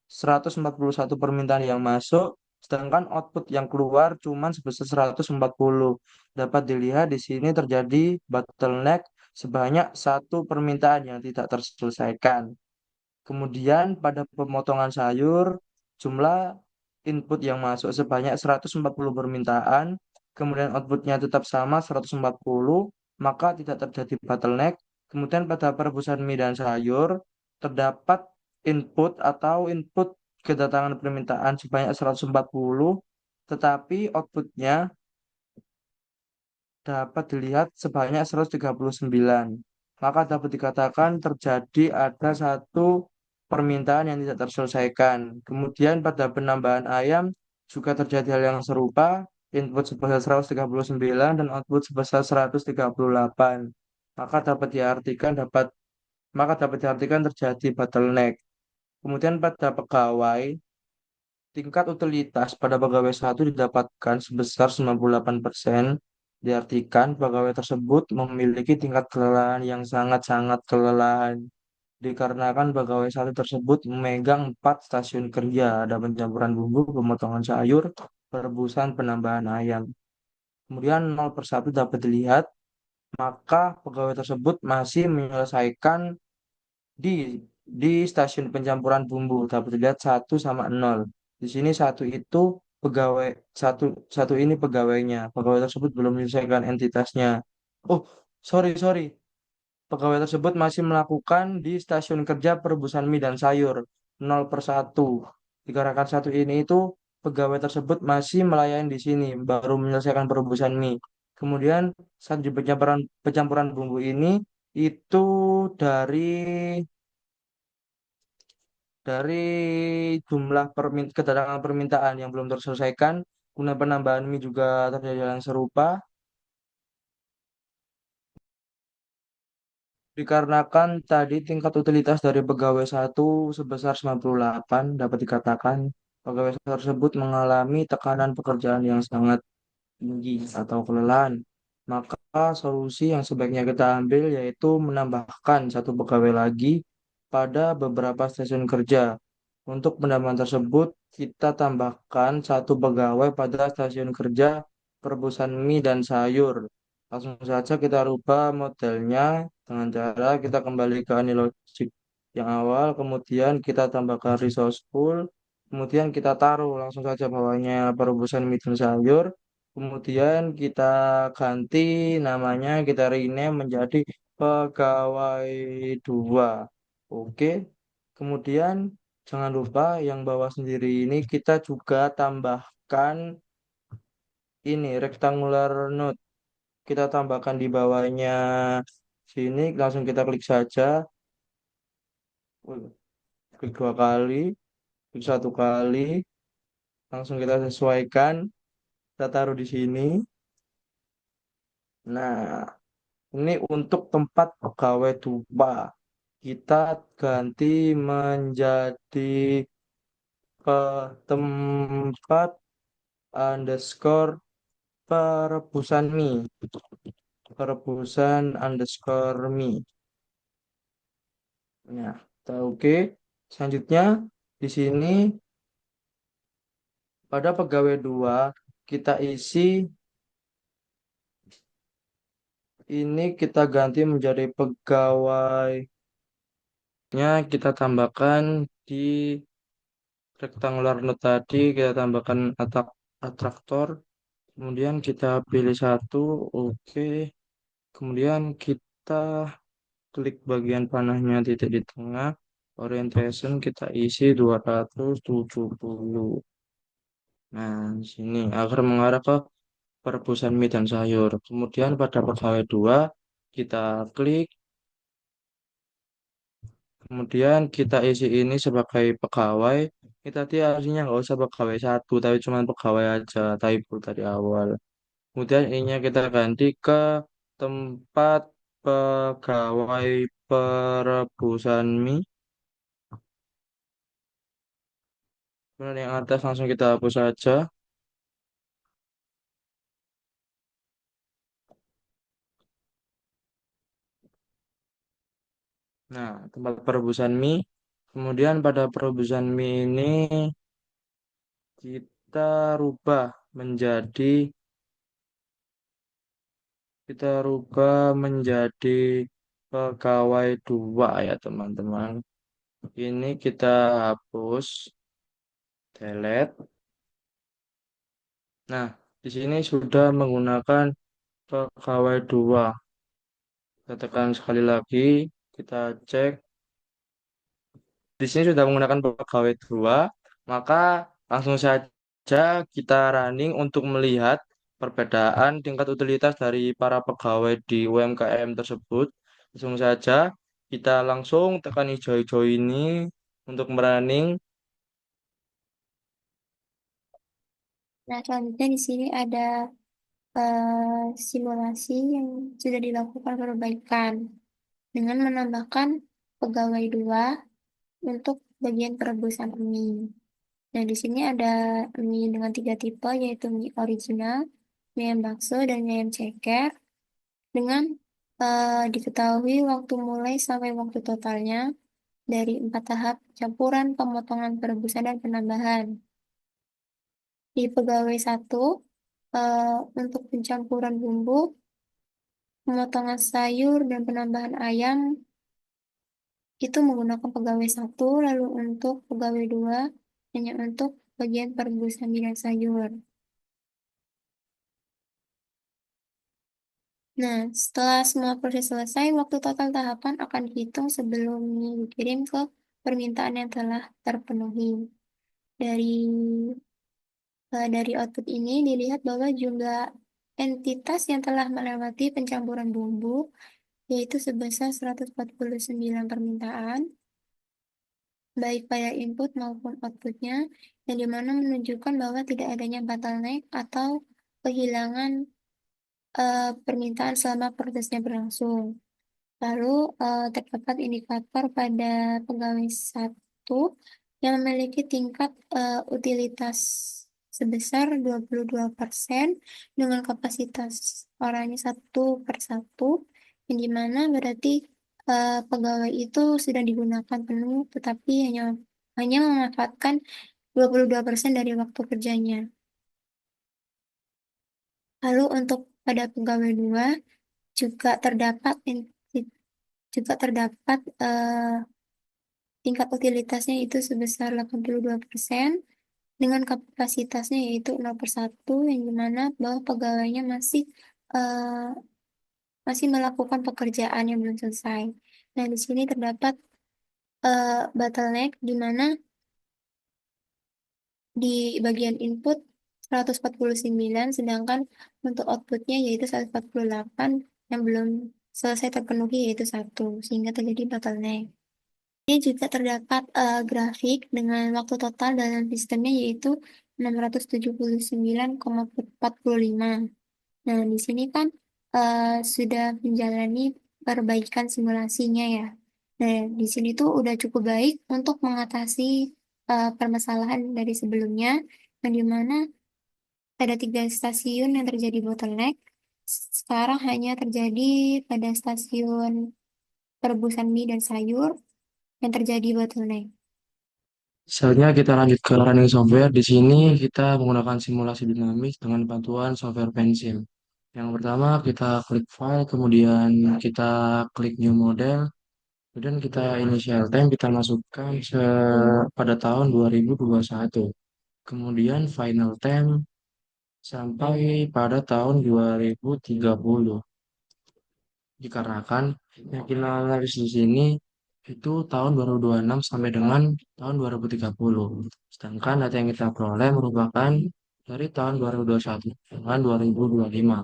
141 permintaan yang masuk, sedangkan output yang keluar cuma sebesar 140. Dapat dilihat di sini terjadi bottleneck sebanyak satu permintaan yang tidak terselesaikan. Kemudian pada pemotongan sayur, jumlah input yang masuk sebanyak 140 permintaan, kemudian outputnya tetap sama 140, maka tidak terjadi bottleneck. Kemudian pada perebusan mie dan sayur, terdapat input kedatangan permintaan sebanyak 140, tetapi outputnya dapat dilihat sebanyak 139. Maka dapat dikatakan terjadi ada satu permintaan yang tidak terselesaikan. Kemudian pada penambahan ayam juga terjadi hal yang serupa, input sebesar 139 dan output sebesar 138. Maka dapat diartikan dapat dapat diartikan terjadi bottleneck. Kemudian pada pegawai, tingkat utilitas pada pegawai satu didapatkan sebesar 98%. Diartikan pegawai tersebut memiliki tingkat kelelahan yang sangat-sangat kelelahan. Dikarenakan pegawai satu tersebut memegang 4 stasiun kerja, ada pencampuran bumbu, pemotongan sayur, perebusan, penambahan ayam. Kemudian 0 per 1 dapat dilihat, maka pegawai tersebut masih menyelesaikan di stasiun pencampuran bumbu dapat dilihat 1 sama 0. Di sini 1 itu pegawai satu satu ini pegawainya. Pegawai tersebut belum menyelesaikan entitasnya. Oh, sorry, sorry. Pegawai tersebut masih melakukan di stasiun kerja perebusan mie dan sayur 0/1. Dikarenakan satu ini itu pegawai tersebut masih melayani di sini, baru menyelesaikan perebusan mie. Kemudian saat di pencampuran bumbu ini itu dari dari jumlah kedatangan permintaan yang belum terselesaikan, guna penambahan mie juga terjadi hal yang serupa. Dikarenakan tadi tingkat utilitas dari pegawai satu sebesar 98, dapat dikatakan pegawai tersebut mengalami tekanan pekerjaan yang sangat tinggi atau kelelahan. Maka solusi yang sebaiknya kita ambil yaitu menambahkan satu pegawai lagi pada beberapa stasiun kerja. Untuk penambahan tersebut, kita tambahkan satu pegawai pada stasiun kerja perebusan mie dan sayur. Langsung saja kita rubah modelnya dengan cara kita kembali ke Anilogik yang awal, kemudian kita tambahkan resourceful, kemudian kita taruh langsung saja bawahnya perebusan mie dan sayur, kemudian kita ganti namanya, kita rename menjadi pegawai dua. Oke, kemudian jangan lupa yang bawah sendiri ini kita juga tambahkan ini rectangular node. Kita tambahkan di bawahnya sini, langsung kita klik saja. Klik dua kali, klik satu kali, langsung kita sesuaikan. Kita taruh di sini. Nah, ini untuk tempat pegawai dua. Kita ganti menjadi tempat underscore perebusan mie. Perebusan underscore mie. Nah, oke. Selanjutnya di sini pada pegawai dua kita isi ini, kita ganti menjadi pegawainya, kita tambahkan di rectangular node tadi, kita tambahkan atraktor, kemudian kita pilih satu, oke. Kemudian kita klik bagian panahnya titik di tengah, orientation kita isi 270. Nah, di sini agar mengarah ke perebusan mie dan sayur. Kemudian pada pegawai dua kita klik, kemudian kita isi ini sebagai pegawai. Ini tadi artinya nggak usah pegawai satu, tapi cuma pegawai aja, typo tadi awal. Kemudian ininya kita ganti ke tempat pegawai perebusan mie. Kemudian yang atas langsung kita hapus saja. Nah, tempat perebusan mie. Kemudian pada perebusan mie ini kita rubah menjadi kita rubah menjadi pegawai dua ya teman-teman. Ini kita hapus, delete. Nah, di sini sudah menggunakan pegawai dua. Kita tekan sekali lagi, kita cek. Di sini sudah menggunakan pegawai dua, maka langsung saja kita running untuk melihat perbedaan tingkat utilitas dari para pegawai di UMKM tersebut. Langsung saja kita langsung tekan hijau-hijau ini untuk merunning. Nah, selanjutnya di sini ada simulasi yang sudah dilakukan perbaikan dengan menambahkan pegawai dua untuk bagian perebusan mie. Nah, di sini ada mie dengan tiga tipe, yaitu mie original, mie ayam bakso, dan mie ayam ceker. Dengan diketahui waktu mulai sampai waktu totalnya dari 4 tahap campuran, pemotongan, perebusan, dan penambahan. Di pegawai satu, eh, untuk pencampuran bumbu, pemotongan sayur, dan penambahan ayam itu menggunakan pegawai satu, lalu untuk pegawai dua hanya untuk bagian perebusan minyak sayur. Nah, setelah semua proses selesai, waktu total tahapan akan dihitung sebelum dikirim ke permintaan yang telah terpenuhi. Dari dari output ini dilihat bahwa jumlah entitas yang telah melewati pencampuran bumbu yaitu sebesar 149 permintaan, baik pada input maupun outputnya, yang dimana menunjukkan bahwa tidak adanya bottleneck atau kehilangan permintaan selama prosesnya berlangsung. Lalu terdapat indikator pada pegawai satu yang memiliki tingkat utilitas sebesar 22% dengan kapasitas orangnya 1/1, yang dimana berarti pegawai itu sudah digunakan penuh tetapi hanya hanya memanfaatkan 22% dari waktu kerjanya. Lalu untuk pada pegawai 2 juga terdapat juga terdapat tingkat utilitasnya itu sebesar 82% dengan kapasitasnya yaitu 0/1, yang dimana bahwa pegawainya eh, masih melakukan pekerjaan yang belum selesai. Nah, di sini terdapat bottleneck di mana di bagian input 149, sedangkan untuk outputnya yaitu 148 yang belum selesai terpenuhi yaitu satu, sehingga terjadi bottleneck. Ini juga terdapat grafik dengan waktu total dalam sistemnya yaitu 679,45. Nah, di sini kan sudah menjalani perbaikan simulasinya ya. Nah, di sini tuh udah cukup baik untuk mengatasi permasalahan dari sebelumnya, yang dimana ada 3 stasiun yang terjadi bottleneck. Sekarang hanya terjadi pada stasiun perebusan mie dan sayur yang terjadi bottleneck. Selanjutnya kita lanjut ke running software. Di sini kita menggunakan simulasi dinamis dengan bantuan software Pensim. Yang pertama kita klik file, kemudian kita klik new model, kemudian kita initial time kita masukkan pada tahun 2021. Kemudian final time sampai pada tahun 2030. Dikarenakan yang kita analis di sini itu tahun 2026 sampai dengan tahun 2030. Sedangkan data yang kita peroleh merupakan dari tahun 2021 dengan 2025.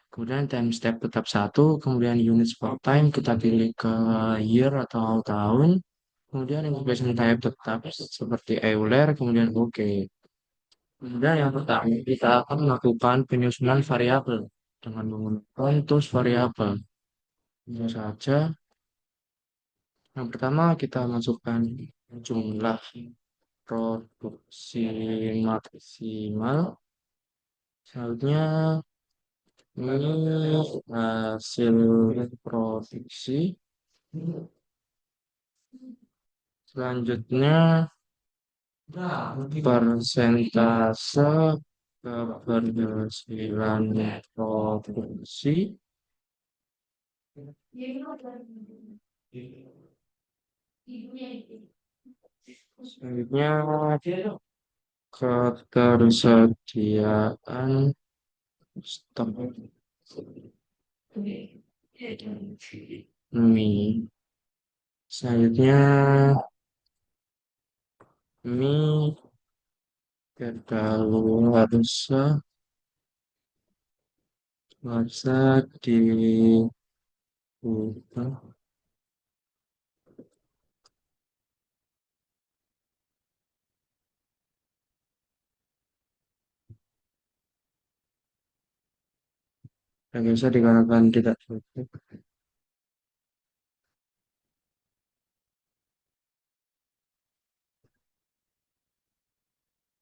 Kemudian time step tetap satu, kemudian unit spot time kita pilih ke year atau tahun, kemudian incubation type tetap seperti Euler, kemudian oke. Kemudian yang pertama kita akan melakukan penyusunan variabel dengan menggunakan tools variabel. Tentu saja yang pertama kita masukkan jumlah produksi maksimal. Selanjutnya ini hasil produksi. Selanjutnya persentase keberhasilan produksi. Selanjutnya ketersediaan stok mie. Selanjutnya mie kedaluarsa masa diubah dan bisa dikatakan tidak cukup.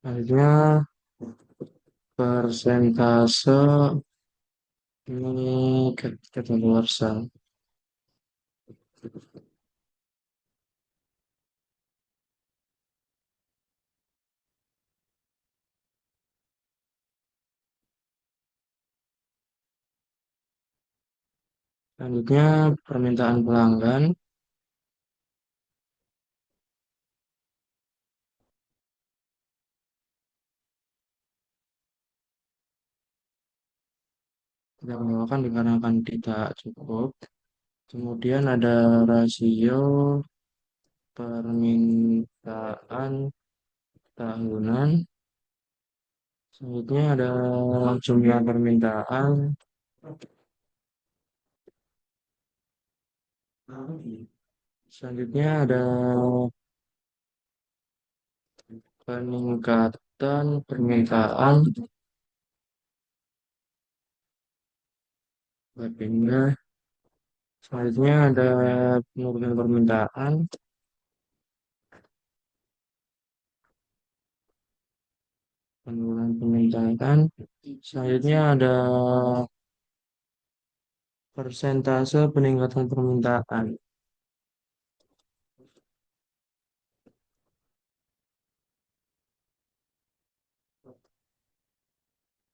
Selanjutnya persentase mie kedaluarsa. Selanjutnya permintaan pelanggan. tidak mengecewakan dikarenakan tidak cukup. Kemudian ada rasio permintaan tahunan. Selanjutnya ada jumlah permintaan. Selanjutnya ada peningkatan permintaan. Pindah. Selanjutnya ada penurunan permintaan. Penurunan permintaan. Selanjutnya ada persentase peningkatan permintaan.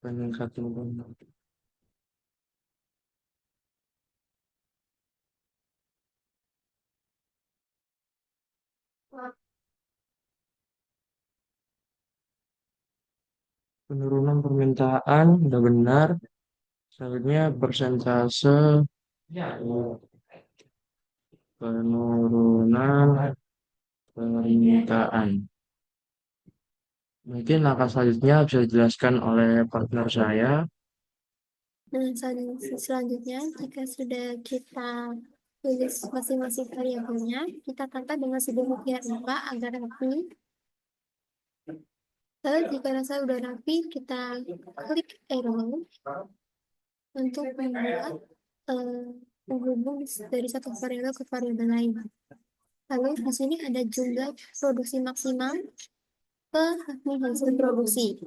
Peningkatan permintaan. Penurunan permintaan udah benar. Selanjutnya persentase penurunan permintaan. Mungkin langkah selanjutnya bisa dijelaskan oleh partner saya. Nah, selanjutnya, jika sudah kita tulis masing-masing variabelnya, kita tata dengan sedemikian rupa agar rapi. Lalu jika rasa udah rapi, kita klik arrow untuk membuat eh, penghubung dari satu variabel ke variabel lain. Lalu di sini ada jumlah produksi maksimal ke hasil produksi.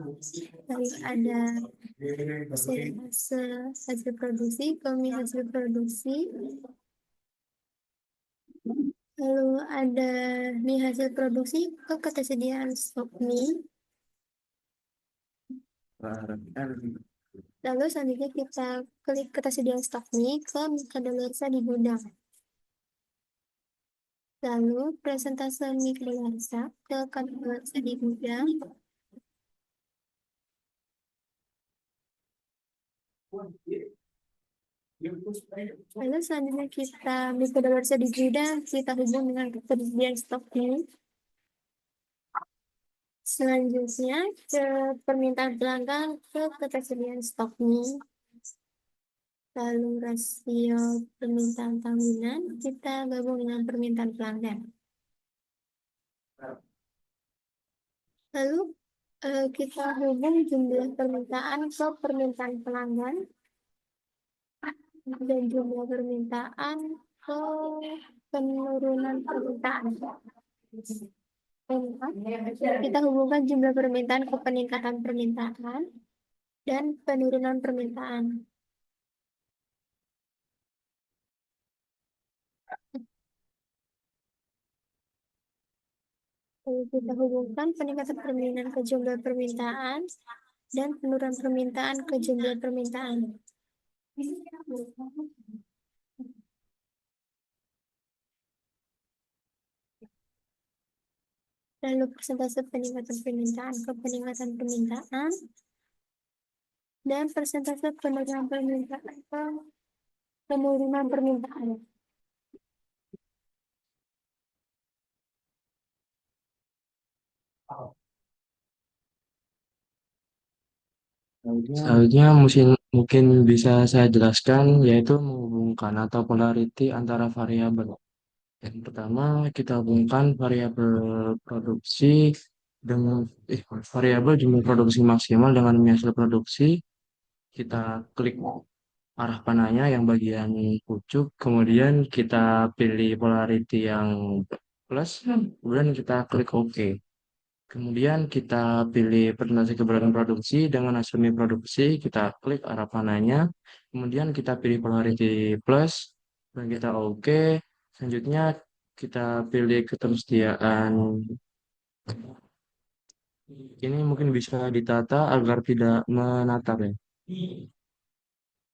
Lalu ada hasil produksi, hasil produksi. Lalu ada mie hasil produksi ke ketersediaan stok mie. Lalu selanjutnya kita klik ketersediaan stok mie ke kadaluarsa di gudang. Lalu presentase mie kadaluarsa ke kadaluarsa di gudang. Lalu selanjutnya kita mie kadaluarsa di gudang, kita hubung dengan ketersediaan stok mie. Selanjutnya ke permintaan pelanggan ke ketersediaan stok mie. Lalu rasio permintaan tahunan kita gabung dengan permintaan pelanggan. Lalu kita hubung jumlah permintaan ke permintaan pelanggan dan jumlah permintaan ke penurunan permintaan. Kita hubungkan jumlah permintaan ke peningkatan permintaan dan penurunan permintaan. Lalu kita hubungkan peningkatan permintaan ke jumlah permintaan dan penurunan permintaan ke jumlah permintaan. Lalu persentase peningkatan permintaan ke peningkatan permintaan dan persentase penurunan permintaan ke penurunan permintaan. Selanjutnya mungkin bisa saya jelaskan yaitu menghubungkan atau polarity antara variabel. Yang pertama kita hubungkan variabel produksi dengan variabel jumlah produksi maksimal dengan hasil produksi. Kita klik arah panahnya yang bagian pucuk, kemudian kita pilih polarity yang plus, kemudian kita klik OK. Kemudian kita pilih presentasi keberadaan produksi dengan hasil produksi, kita klik arah panahnya, kemudian kita pilih polarity plus, dan kita OK. Selanjutnya kita pilih ketersediaan. Ini mungkin bisa ditata agar tidak menatap ya.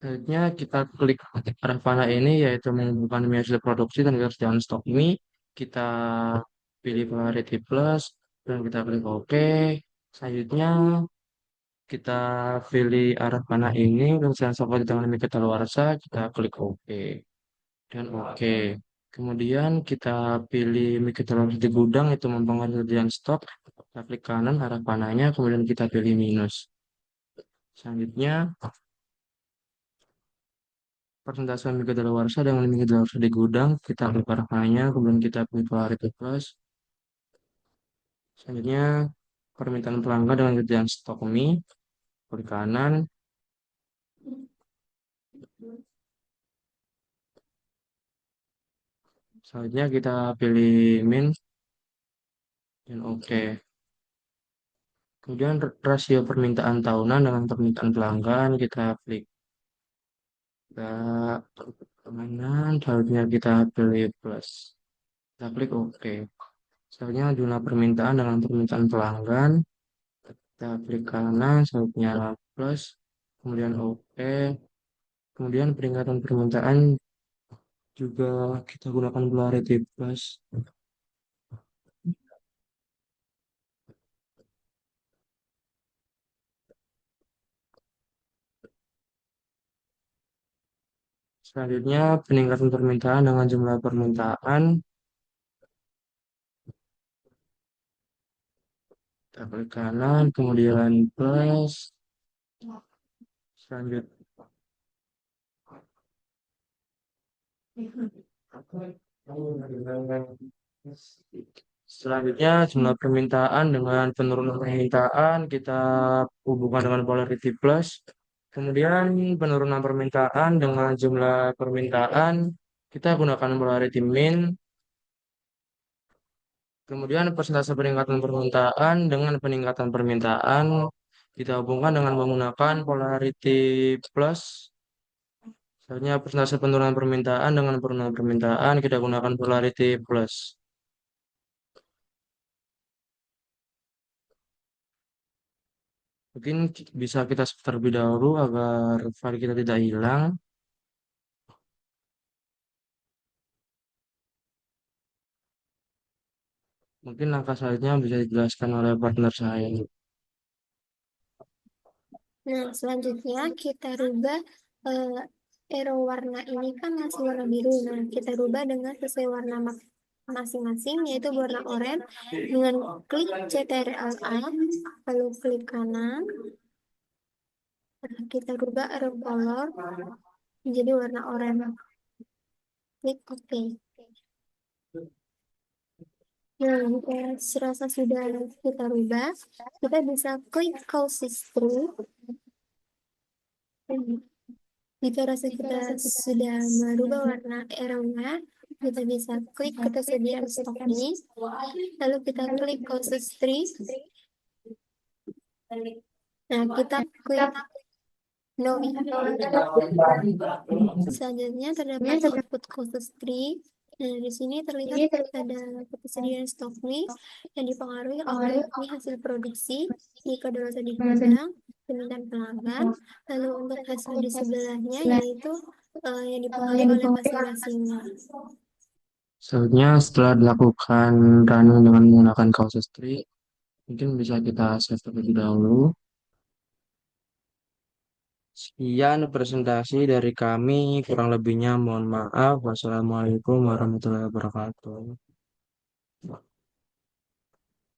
Selanjutnya kita klik arah panah ini yaitu menghubungkan hasil produksi dan ketersediaan stok mie. Kita pilih priority plus dan kita klik OK. Selanjutnya kita pilih arah panah ini dan sensor di tangan milik kedaluarsa, kita klik OK dan OK. Kemudian kita pilih milik kedaluarsa di gudang itu mempengaruhi ketersediaan stok. Kita klik kanan arah panahnya, kemudian kita pilih minus. Selanjutnya, persentase milik kedaluarsa dengan milik kedaluarsa di gudang, kita klik arah panahnya, kemudian kita pilih polarity plus. Selanjutnya, permintaan pelanggan dengan ketersediaan stok mie, klik kanan. Selanjutnya kita pilih min dan OK. Kemudian rasio permintaan tahunan dengan permintaan pelanggan kita klik ke kanan, selanjutnya kita pilih plus. Kita klik OK. Selanjutnya jumlah permintaan dengan permintaan pelanggan, kita klik kanan, selanjutnya plus, kemudian OK. Kemudian peringkatan permintaan juga kita gunakan polarity plus. Selanjutnya peningkatan permintaan dengan jumlah permintaan, kita klik kanan, kemudian plus. Selanjutnya Selanjutnya, jumlah permintaan dengan penurunan permintaan kita hubungkan dengan polarity plus. Kemudian penurunan permintaan dengan jumlah permintaan kita gunakan polarity min. Kemudian persentase peningkatan permintaan dengan peningkatan permintaan kita hubungkan dengan menggunakan polarity plus. Selanjutnya persentase penurunan permintaan dengan penurunan permintaan kita gunakan polarity plus. Mungkin bisa kita skip terlebih dahulu agar file kita tidak hilang. Mungkin langkah selanjutnya bisa dijelaskan oleh partner saya. Nah, selanjutnya kita rubah arrow warna ini kan masih warna biru. Nah, kita rubah dengan sesuai warna masing-masing, yaitu warna oranye dengan klik CTRL-A, lalu klik kanan. Nah, kita rubah arrow color menjadi warna oranye. Klik OK. Nah, jika serasa sudah kita rubah, kita bisa klik cause history. Jika rasa kita sudah merubah warna arrow-nya, kita bisa klik ketersediaan stok ini, lalu kita klik cause history. Nah, kita klik no selanjutnya terdapat input cause history. Nah, di sini terlihat ada ketersediaan stok mie yang dipengaruhi oleh mie hasil produksi di kedaluarsa di gudang, permintaan pelanggan, lalu untuk hasil di sebelahnya yaitu yang dipengaruhi oleh masing-masingnya. Selanjutnya setelah dilakukan running dengan menggunakan causes tree, mungkin bisa kita save terlebih dahulu. Sekian presentasi dari kami, kurang lebihnya mohon maaf. Wassalamualaikum warahmatullahi wabarakatuh.